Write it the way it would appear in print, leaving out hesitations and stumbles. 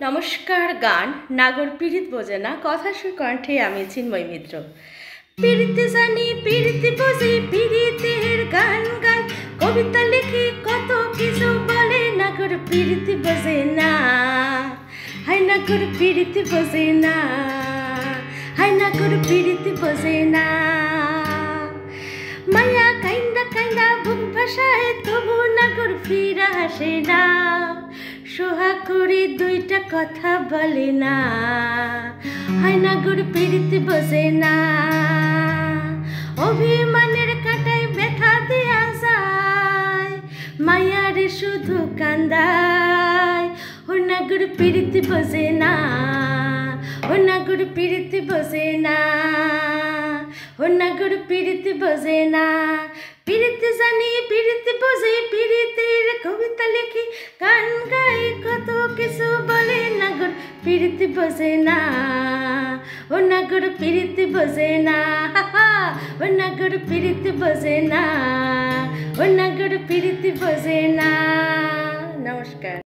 নমস্কার। গান নাগর পীড়িত বোঝে না, কথা সুর কণ্ঠে আমি চিন্ময় মিত্র। পীড়িতে জানি পীড়িতে বুঝি, পীড়িতের গান গাই, কবিতা লিখি, কত কিছু বলে, নাগর পীড়িত বোঝে না, হাই নাগর পীড়িত বোঝে না, হাই নাগর পীড়িত বোঝে না। মায়া কাইন্দা কাইন্দা বুক ভাষায়, তবু নাগর ফিরা হাসে না, সোহাগ করে দুইটা কথা বলে না, হাই নাগর পীড়িত বোঝে না। অভিমানের কাটায় ব্যথা দেয়া যায়, মায়ারে শুধু কান্দায়, ও নাগর পীড়িত বোঝে না, ও নাগর পীড়িত বোঝে না, ও নাগর পীড়িত বোঝে না। পীড়িত জানি পীড়িত বুঝি, পীড়িতের কবিতা লিখি, গান গাই, কত কিছু বলে, নাগর পীড়িত বোঝে না, ও নাগর পীড়িত বোঝে না, ও নাগর পীড়িত বোঝে না, ও নাগর পীড়িত বোঝে না। নমস্কার।